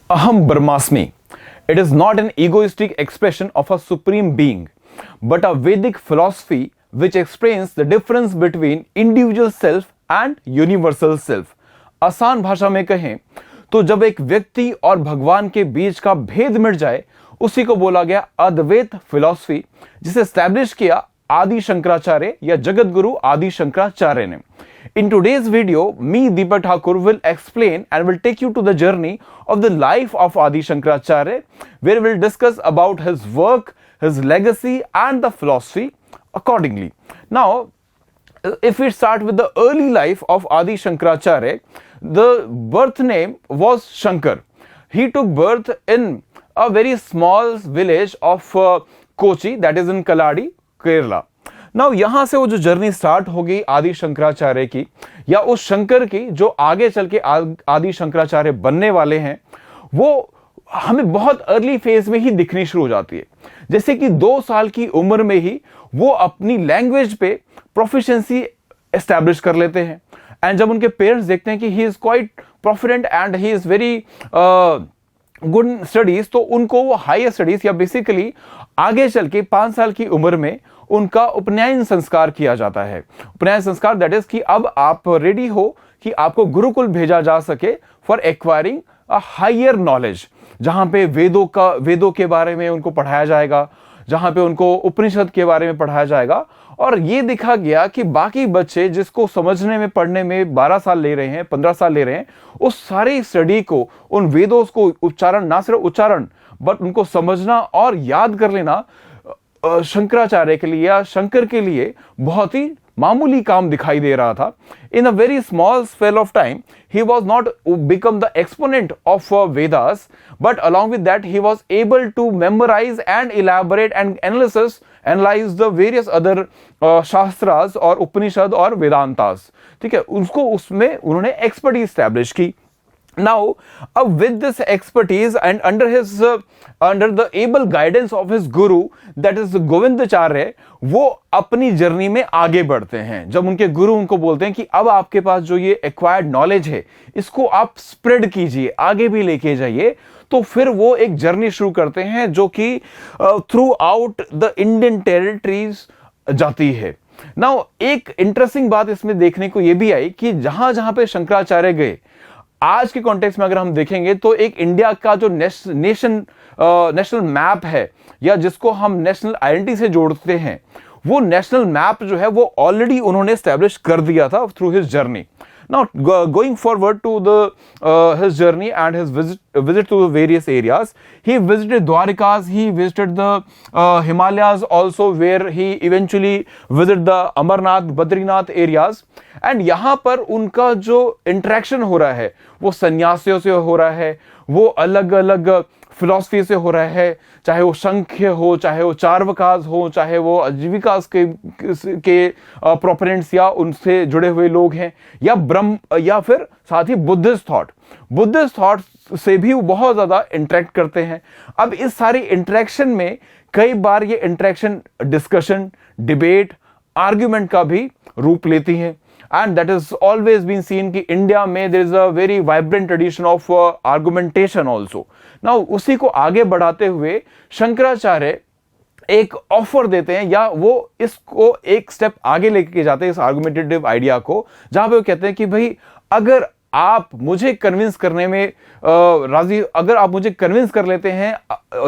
Aham Brahmasmi. It is not an egoistic expression of a supreme being, but a Vedic philosophy which explains the difference between individual self and universal self. आसान भाषा में कहें तो जब एक व्यक्ति और भगवान के बीच का भेद मिट जाए उसी को बोला गया अद्वैत फिलॉसफी, जिसे एस्टैब्लिश किया आदि शंकराचार्य या जगत गुरु आदि शंकराचार्य ने. In today's video, me Deepak Thakur will explain and will take you to the journey of the life of Adi Shankaracharya, where we'll discuss about his work, his legacy and the philosophy accordingly. Now, if we start with the early life of Adi Shankaracharya, the birth name was Shankar. He took birth in a very small village of Kochi, that is in Kaladi, Kerala. Now यहां से वो जो journey start हो गई आदि शंकराचार्य की, या उस शंकर की जो आगे चल के आदि शंकराचार्य बनने वाले हैं, वो हमें बहुत अर्ली फेज में ही दिखनी शुरू हो जाती है. जैसे कि 2 साल की उम्र में ही वो अपनी लैंग्वेज पे प्रोफिशिएंसी एस्टैब्लिश कर लेते हैं. एंड जब उनके पेरेंट्स देखते हैं कि he is quite proficient and he is very good studies, तो उनको वो हायर स्टडीज या बेसिकली आगे चल के 5 साल की उम्र में उनका उपनयन संस्कार किया जाता है. उपनयन संस्कार दैट इज कि अब आप रेडी हो कि आपको गुरुकुल भेजा जा सके for acquiring a higher knowledge, जहां पे वेदों के बारे में उनको पढ़ाया जाएगा, जहां पे उनको उपनिषद के बारे में पढ़ाया जाएगा. और ये देखा गया कि बाकी बच्चे जिसको समझने में पढ़ने में 12 साल ले रहे हैं, 15 साल ले रहे हैं, उस सारी स्टडी को, उन वेदों को उच्चारण, ना सिर्फ उच्चारण बट उनको समझना और याद कर लेना शंकराचार्य के लिए या शंकर के लिए बहुत ही मामूली काम दिखाई दे रहा था. In a very small spell of time he was not become the exponent of Vedas, but along with that he was able to memorise and elaborate and analyse the various other shastras और उपनिषद और वेदांतास. ठीक है, उसको उसमें उन्होंने एक्सपर्टीज एस्टैब्लिश की. Now, with this expertise and under the able guidance of his guru, that is Govindacharya, वो अपनी जर्नी में आगे बढ़ते हैं. जब उनके गुरु उनको बोलते हैं कि अब आपके पास जो ये एक्वायर्ड नॉलेज है इसको आप स्प्रेड कीजिए, आगे भी लेके जाइए, तो फिर वो एक जर्नी शुरू करते हैं जो कि through out the Indian territories जाती है. नाउ एक इंटरेस्टिंग बात इसमें देखने को ये भी आई कि जहां जहां पे शंकराचार्य गए, आज के कॉन्टेक्स्ट में अगर हम देखेंगे तो एक इंडिया का जो नेशनल मैप है या जिसको हम नेशनल आइडेंटिटी से जोड़ते हैं, वो नेशनल मैप जो है वो ऑलरेडी उन्होंने एस्टैब्लिश कर दिया था through his journey. Now, going forward to his journey and his visit to the various areas, he visited Dwarikas, he visited the Himalayas also, where he eventually visited the Amarnath, Badrinath areas. And यहाँ पर उनका जो interaction हो रहा है वो सन्यासियों से हो रहा है, वो अलग अलग फिलॉसफी से हो रहा है, चाहे वो संख्य हो, चाहे वो चार्वकास हो, चाहे वो आजीविकास के प्रोपोनेंट्स या उनसे जुड़े हुए लोग हैं, या ब्रह्म, या फिर साथ ही बुद्धिस्ट थॉट से भी वो बहुत ज्यादा इंटरेक्ट करते हैं. अब इस सारी इंटरेक्शन में कई बार ये इंटरेक्शन डिस्कशन, डिबेट, आर्ग्यूमेंट का भी रूप लेती है. And that has always been seen कि इंडिया में there is a very vibrant tradition of argumentation also. Now उसी को आगे बढ़ाते हुए शंकराचार्य एक ऑफर देते हैं, या वो इसको एक स्टेप आगे लेके जाते हैं इस आर्गुमेंटेटिव आइडिया को, जहां पे वो कहते हैं कि भाई अगर आप मुझे कन्विंस करने में अगर आप मुझे कन्विंस कर लेते हैं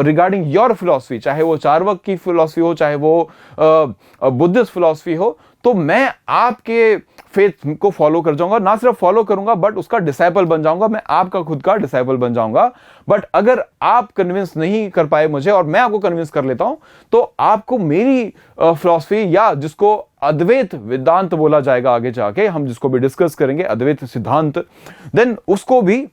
रिगार्डिंग योर फिलॉसफी, चाहे वो चार्वाक की फिलॉसफी हो, चाहे वो बुद्धिस्ट फिलॉसफी हो, तो मैं आपके फेथ को फॉलो कर जाऊंगा. ना सिर्फ फॉलो करूंगा बट उसका डिसाइपल बन जाऊंगा, मैं आपका खुद का डिसाइपल बन जाऊंगा. बट अगर आप कन्विंस नहीं कर पाए मुझे और मैं आपको कन्विंस कर लेता हूं, तो आपको मेरी फिलॉसफी, या जिसको अद्वैत वेदांत बोला जाएगा आगे जाके, हम जिसको भी डिस्कस करेंगे अद्वैत सिद्धांत, देन उसको भी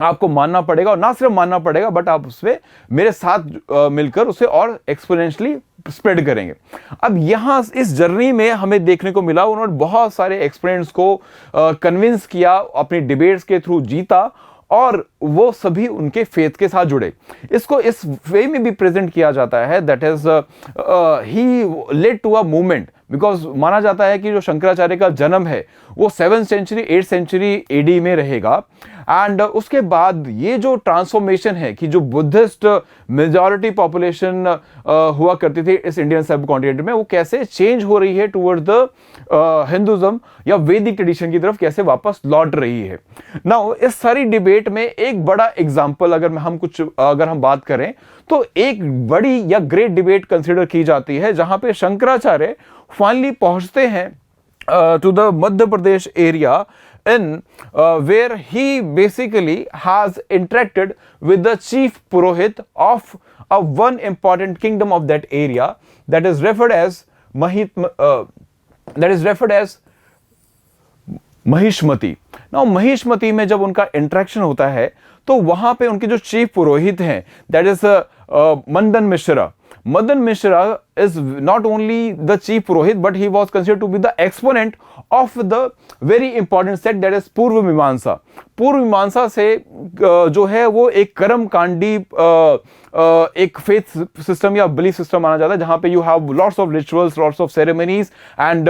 आपको मानना पड़ेगा. और ना सिर्फ मानना पड़ेगा बट आप उसमें मेरे साथ मिलकर उसे और एक्सपोनेंशियली स्प्रेड करेंगे. अब यहां इस जर्नी में हमें देखने को मिला उन्होंने बहुत सारे एक्सपेरिमेंट्स को कन्विंस किया, अपनी डिबेट्स के थ्रू जीता, और वो सभी उनके फेथ के साथ जुड़े. इसको इस वे में भी प्रेजेंट किया जाता है, that is he led to a movement because माना जाता है कि जो शंकराचार्य का जन्म है वो 7th century 8th century AD में रहेगा। एंड उसके बाद ये जो ट्रांसफॉर्मेशन है कि जो बुद्धिस्ट मेजॉरिटी पॉपुलेशन हुआ करती थी इस इंडियन सब कॉन्टिनेंट में, वो कैसे चेंज हो रही है टुवर्ड द हिंदुज्म या वैदिक ट्रेडिशन की तरफ कैसे वापस लौट रही है। नाउ इस सारी डिबेट में एक बड़ा एग्जांपल अगर हम बात करें तो एक बड़ी या ग्रेट डिबेट कंसीडर की जाती है जहां पे शंकराचार्य फाइनली पहुंचते हैं to the Madhya Pradesh area in where he basically has interacted with the chief purohit of a one important kingdom of that area that is referred as Mahishmati. Now Mahishmati में जब उनका इंटरेक्शन होता है तो वहां पे उनके जो चीफ पुरोहित हैं that is Mandan Mishra. Madan Mishra is not only the chief Purohit, but he was considered to be the exponent of the very important sect that is पूर्व मीमांसा। पूर्व मीमांसा से जो है वो एक कर्म कांडी एक फेथ सिस्टम या बिलीफ सिस्टम माना जाता है जहां पे you have lots of rituals, lots of ceremonies and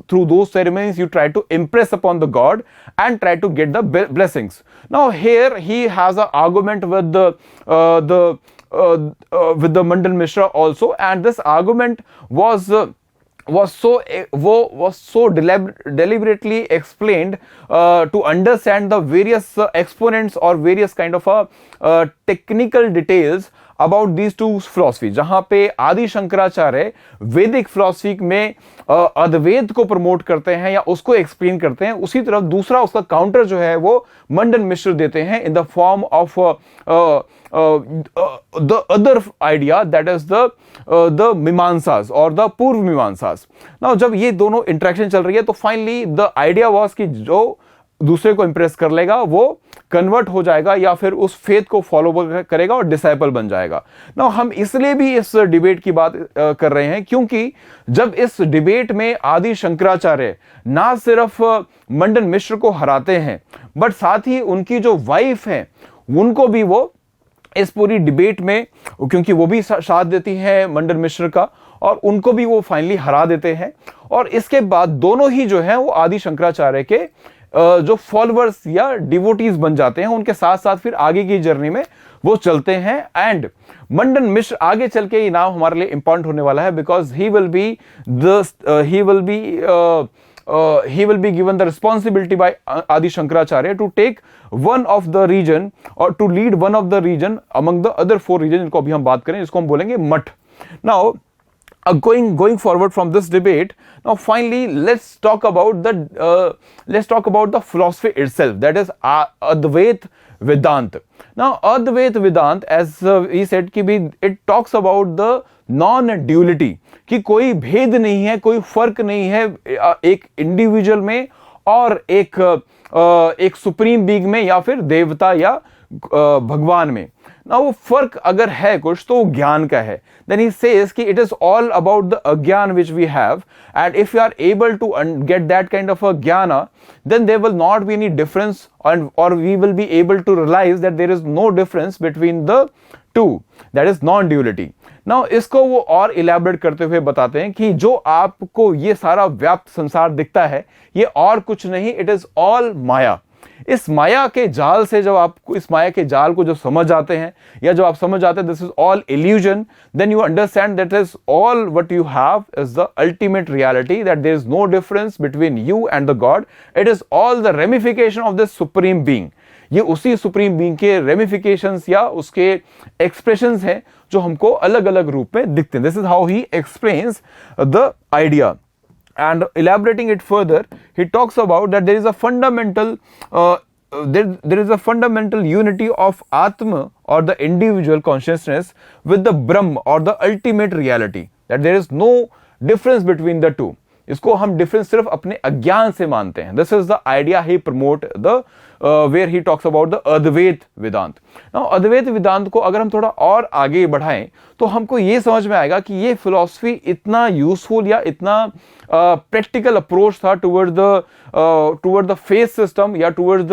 through those ceremonies you try to impress upon the god and try to get the blessings. Now here he has a argument with with the Mandan Mishra also, and this argument was so deliberately explained to understand the various exponents or various kind of technical details about these two philosophy। जहां पे आदि शंकराचार्य वैदिक philosophy में अद्वैत को promote करते हैं या उसको एक्सप्लेन करते हैं, उसी तरफ दूसरा उसका काउंटर जो है वो मंडन मिश्र देते हैं in the form of the other idea that is the मीमांसास और the पूर्व मीमांसास। नाउ जब ये दोनों इंटरेक्शन चल रही है तो फाइनली द आइडिया वाज कि जो दूसरे को इंप्रेस कर लेगा वो कन्वर्ट हो जाएगा या फिर उस फेथ को फॉलो करेगा और डिसाइपल बन जाएगा। नाउ हम इसलिए भी इस डिबेट की बात कर रहे हैं क्योंकि जब इस डिबेट में आदि शंकराचार्य ना सिर्फ मंडन मिश्र को हराते हैं बट साथ ही उनकी जो वाइफ है उनको भी वो इस पूरी डिबेट में, क्योंकि वो भी साथ देती है मंडन मिश्र का, और उनको भी वो फाइनली हरा देते हैं। और इसके बाद दोनों ही जो हैं वो आदि शंकराचार्य के जो फॉलोअर्स या डिवोटीज बन जाते हैं, उनके साथ साथ फिर आगे की जर्नी में वो चलते हैं। एंड मंडन मिश्र आगे चल के ये नाम हमारे लिए इंपॉर्टेंट होने वाला है because he will be given the responsibility by Adi Shankaracharya to take one of the region or to lead one of the region among the other 4 regions, इनको अभी हम बात करें, इसको हम बोलेंगे मठ। Now going forward from this debate, now finally let's talk about the philosophy itself, that is Advait Vedant। Now Advait Vedant, as we said कि भी it talks about the non duality, कि कोई भेद नहीं है, कोई फर्क नहीं है एक इंडिविजुअल में और एक सुप्रीम बीइंग में या फिर देवता या भगवान में। ना वो फर्क अगर है कुछ तो ज्ञान का है। देन ही सेज कि it is all about the agyan which we have, and if you are able to get that kind of a gyan then there will not be any difference और we will be able to realise that there is no difference between the two, that is non duality. Now इसको वो और elaborate करते हुए बताते हैं कि जो आपको ये सारा व्याप्त संसार दिखता है ये और कुछ नहीं, इट इज ऑल माया। इस माया के जाल से जब आप इस माया के जाल को जब समझ जाते हैं या जब आप समझ जाते हैं this is all illusion, then you understand that is all what you have is the ultimate reality, that there is no difference between you and the god, it is all the ramification of this supreme being. ये उसी supreme being के ramifications या उसके expressions हैं जो हमको अलग अलग रूप में दिखते हैं। This is how he explains the idea. And elaborating it further, he talks about that there is a fundamental there is a fundamental unity of Atma or the individual consciousness with the Brahm or the ultimate reality, that there is no difference between the two। इसको हम difference सिर्फ अपने अज्ञान से मानते हैं। This is the idea he promote the where he talks about the Advaita Vedanta. Now Advaita Vedanta को अगर हम थोड़ा और आगे बढ़ाएं तो हमको ये समझ में आएगा कि ये फिलॉसफी इतना यूजफुल या इतना प्रैक्टिकल अप्रोच था टुवर्ड द फेथ सिस्टम या toward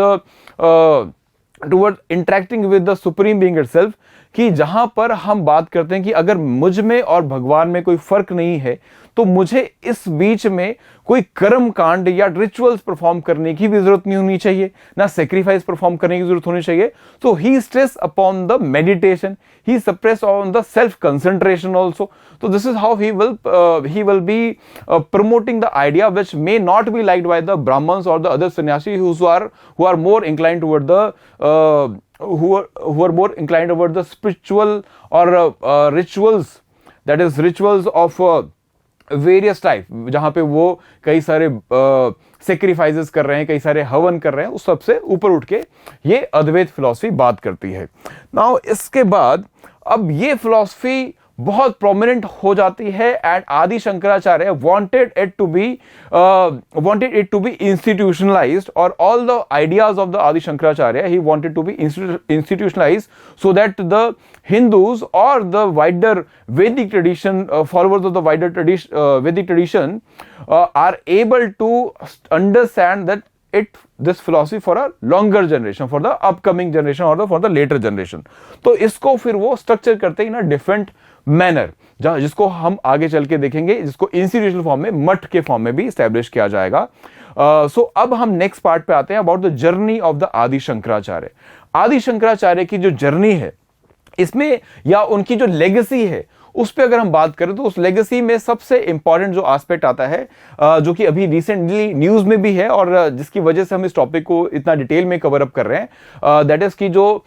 interacting with the supreme being itself, कि जहां पर हम बात करते हैं कि अगर मुझ में और भगवान में कोई फर्क नहीं है, तो मुझे इस बीच में कोई कर्म कांड या रिचुअल्स परफॉर्म करने की भी जरूरत नहीं होनी चाहिए, ना सेक्रीफाइस परफॉर्म करने की जरूरत होनी चाहिए. तो he stress upon the meditation, he suppress on the self concentration also. So this is how he will be promoting the idea which may not be liked by the Brahmins or the other sannyasis who are more inclined toward the who are more inclined toward the spiritual or rituals, that is rituals of various type, जहां पे वो कई सारे sacrifices कर रहे हैं, कई सारे हवन कर रहे हैं, उस सबसे ऊपर उठ के ये अद्वैत फिलॉसफी बात करती है. नाउ इसके बाद अब ये फिलॉसफी बहुत प्रोमिनेंट हो जाती है and Adi Shankaracharya wanted it to be institutionalised, और all the ideas of the Adi Shankaracharya he wanted to be institutionalised so that the Hindus or the wider Vedic tradition, followers of the wider Vedic tradition are able to understand that this philosophy for a longer generation, for the upcoming generation or for the later generation. तो इसको फिर वो structure करते हैं in different manner, जिसको हम आगे चल के देखेंगे, जिसको इंस्टीट्यूशनल फॉर्म में, मठ के फॉर्म में भी स्टैब्लिश किया जाएगा. सो अब हम नेक्स्ट पार्ट पे आते हैं, about the journey of the Adi Shankaracharya. आदि शंकराचार्य की जो जर्नी है, इसमें या उनकी जो लेगेसी है, उस पे अगर हम बात करें तो उस लेगेसी में सबसे इंपॉर्टेंट जो एस्पेक्ट आता है, जो कि अभी रिसेंटली न्यूज में भी है और जिसकी वजह से हम इस टॉपिक को इतना डिटेल में कवर अप कर रहे हैं, दैट इज कि जो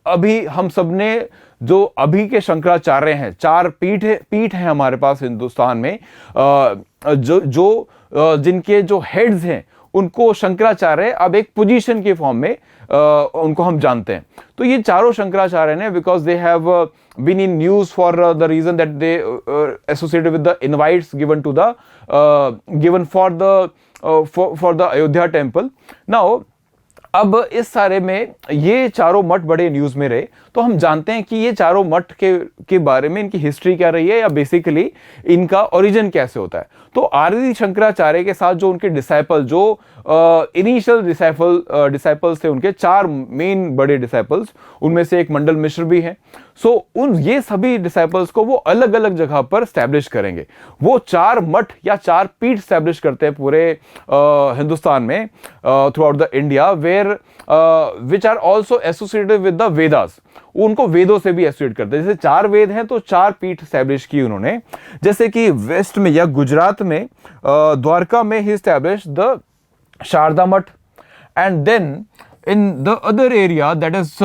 अभी हम सबने जो अभी के शंकराचार्य हैं, चार पीठ है हमारे पास हिंदुस्तान में, जिनके जो हेड्स हैं उनको शंकराचार्य अब एक पोजीशन के फॉर्म में उनको हम जानते हैं. तो ये चारों शंकराचार्य ने, because they have been in news for the reason that they associated with the invites given for the Ayodhya temple. Now अब इस सारे में ये चारों मठ बड़े न्यूज में रहे, तो हम जानते हैं कि ये चारों मठ के बारे में इनकी हिस्ट्री क्या रही है, या बेसिकली इनका ओरिजिन कैसे होता है. तो आदि शंकराचार्य के साथ जो उनके डिसाइपल, जो इनिशियल डिसाइपल्स थे, उनके चार मेन बड़े डिसाइपल्स, उनमें से एक मंडल मिश्र भी हैं. सो ये सभी डिसाइपल्स को वो अलग अलग जगह पर स्टैब्लिश करेंगे. वो चार मठ या चार पीठ स्टैब्लिश करते हैं पूरे हिंदुस्तान में, throughout the India, where which are also associated with the Vedas. उनको वेदों से भी एसोसिएट करते हैं. जैसे चार वेद हैं तो चार पीठ स्टैब्लिश की उन्होंने. जैसे कि वेस्ट में या गुजरात में द्वारका में ही establish the Sharada Math, and then in the other area, that is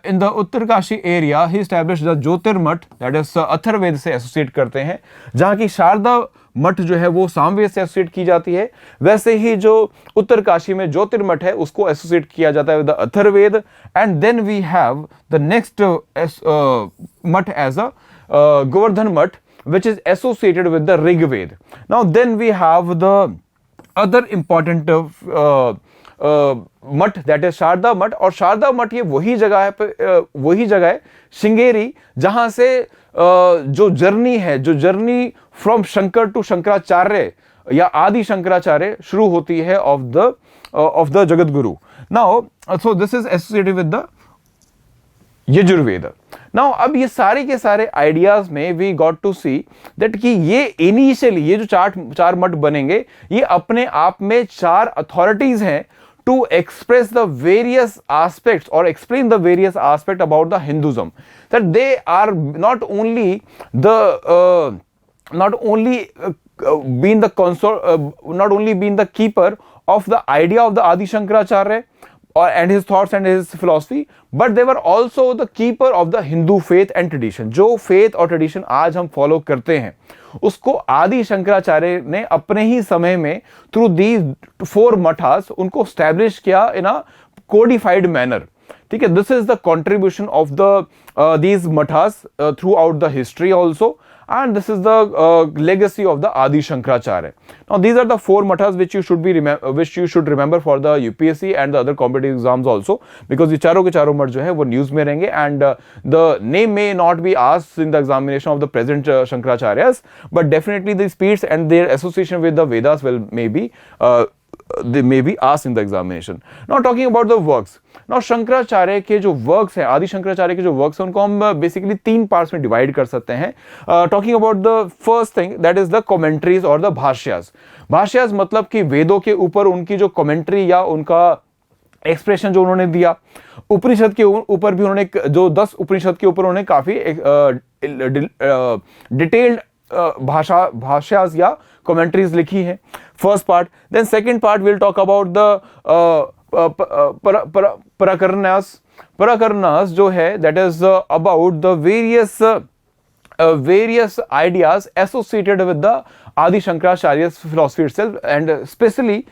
in the Uttarkashi area, he established the Jyotirmठ, that is अथर्ववेद से एसोसिएट करते हैं. जहां की शारदा मठ जो है वो सामवेद से एसोसिएट की जाती है, वैसे ही जो उत्तरकाशी में ज्योतिर्मठ है उसको एसोसिएट किया जाता है with the Atharvaveda. And then we have the next math as a Govardhan Math, which is associated with the Rigved. Now then we have the other important मठ, दैट इज शारदा मठ. और शारदा मठ ये वही जगह है श्रृंगेरी, जहां से जो journey from Shankar to Shankaracharya या आदि शंकराचार्य शुरू होती है of the Jagat Guru. Now so this is associated with the Yajurveda. Now अब ये सारे के सारे आइडियाज में we got to see that कि ये इनिशियली ये जो चार मठ बनेंगे, ये अपने आप में चार अथॉरिटीज हैं to express the various aspects or explain the various aspects about the Hinduism, that they are not only being the keeper of the idea of the Adi Shankaracharya and his thoughts and his philosophy, but they were also the keeper of the Hindu faith and tradition. जो faith और tradition आज हम follow करते हैं, उसको आदि शंकराचार्य ने अपने ही समय में थ्रू दीज फोर मठास उनको स्टैब्लिश किया इन अ कोडिफाइड मैनर. ठीक है, this is the contribution of the these mathas throughout the history also, and this is the legacy of the Adi Shankaracharya. Now these are the four mathas which you should remember for the UPSC and the other competitive exams also, because ये चारों के चारों मठ जो है वो news में रहेंगे, and the name may not be asked in the examination of the present Shankaracharyas, but definitely these pieces and their association with the Vedas will maybe they may be asked in the examination. Now talking about the works. Now Shankaracharya के जो works हैं, आदि शंकराचार्य के जो works हैं, उनको हम basically 3 parts में डिवाइड कर सकते हैं. Talking about the first thing, that is the commentaries और द भाष्यास. भाष्यास मतलब कि वेदों के ऊपर उनकी जो कमेंट्री या उनका एक्सप्रेशन जो उन्होंने दिया. उपनिषद के ऊपर भी उन्होंने जो 10 उपनिषद के ऊपर उन्होंने काफी डिटेल्ड भाष्यास या कमेंट्रीज लिखी है. First part. Then second part will talk about the prakaranas जो है, that is about the various ideas associated with the Adi Shankaracharya's philosophy itself, and especially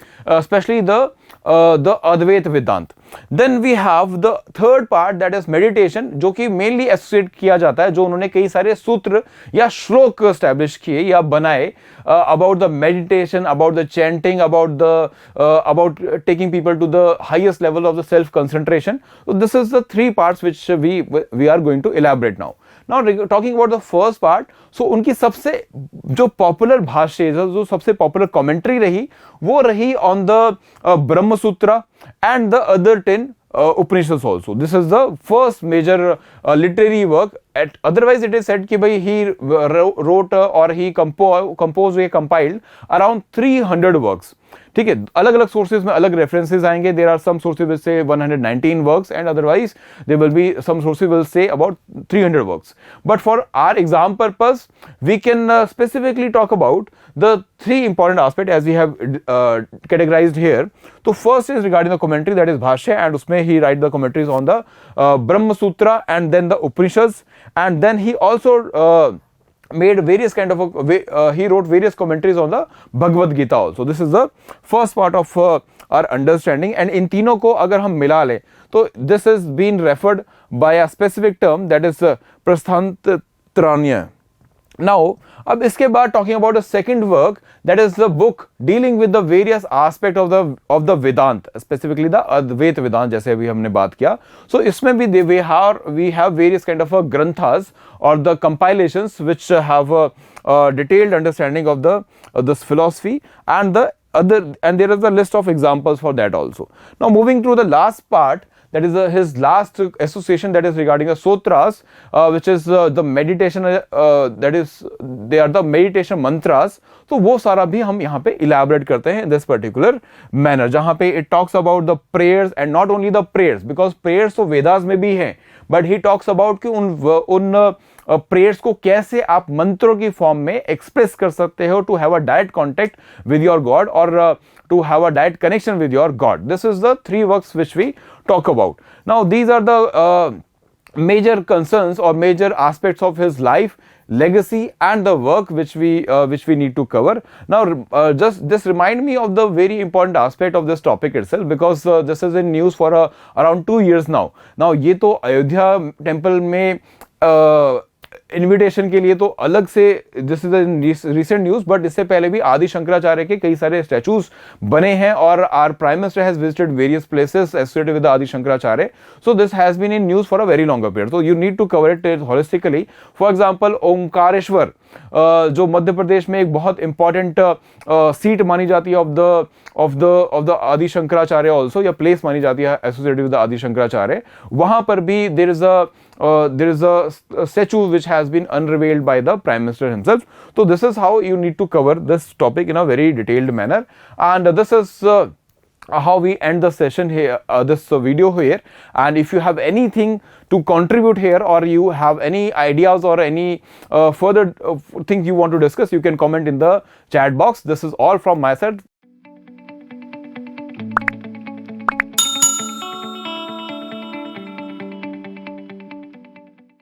the Advaita Vedant. Then we have the third part, that is meditation, जो कि mainly associate किया जाता है, जो उन्होंने कई सारे सूत्र या श्लोक establish किए या बनाए about the meditation, about the chanting, about taking people to the highest level of the self concentration. So this is the 3 parts which we are going to elaborate now. Now talking about the first part, so उनकी सबसे जो popular भाष्य, जो सबसे popular commentary रही, वो रही on the ब्रह्म सूत्र and the other 10 Upanishads also. This is the first major literary work. Otherwise it is said कि भाई he wrote or he composed or compiled around 300 works. ठीक है, अलग अलग सोर्सेज में अलग रेफरेंसेस आएंगे. There are some sources will say 119 works and otherwise there will be some sources will say about 300 works. But for our exam purpose we can specifically talk about the 3 important aspects as we have categorized here. So first is regarding the commentary, that is bhashya, and usme he write the commentaries on the Brahma Sutra and then the Upanishads, and then he also made various kind of he wrote various commentaries on the Bhagavad Gita also. This is the first part of our understanding, and in तीनों को अगर हम मिला लें तो this is being referred by a specific term, that is Prasthanatranya. Now अब इसके बाद talking about the second work, that is the book dealing with the various aspect of the Vedant, specifically the Advaita Vedant, जैसे अभी हमने बात किया. So इसमें भी we have various kind of granthas or the compilations which have a detailed understanding of this philosophy, and there is a list of examples for that also. Now moving to the last part, that is his last association, that is regarding the sutras, which is the meditation, that is they are the meditation mantras. तो वो सारा भी हम यहाँ पे elaborate करते हैं in this particular manner, जहाँ पे it talks about the prayers, and not only the prayers, because prayers तो वेदास में भी हैं, but he talks about कि उन प्रेयर्स को कैसे आप मंत्रों की फॉर्म में एक्सप्रेस कर सकते हो to have a direct contact with your god, और to have a direct connection with your God. This is the 3 works which we talk about. Now these are the major concerns or major aspects of his life, legacy, and the work which we need to cover. Now just this remind me of the very important aspect of this topic itself, because this is in news for around 2 years now. Now ये तो Ayodhya temple में invitation के लिए तो अलग से this is recent news, but इससे पहले भी आदि शंकराचार्य के कई सारे स्टैचूज बने हैं, और our prime minister has visited various places associated with Adi Shankaracharya. So this has been in news for a very longer period. So you need to cover it holistically. For example Omkareshwar, जो मध्य प्रदेश में एक बहुत इंपॉर्टेंट सीट मानी जाती है of the Adi Shankaracharya also, या place मानी जाती है एसोसिएटेड विद आदि शंकराचार्य. वहां पर भी there is a statue which has been unveiled by the Prime Minister himself. So this is how you need to cover this topic in a very detailed manner, and this is how we end the session here, this video here. And if you have anything to contribute here, or you have any ideas or any further things you want to discuss, you can comment in the chat box. This is all from my side.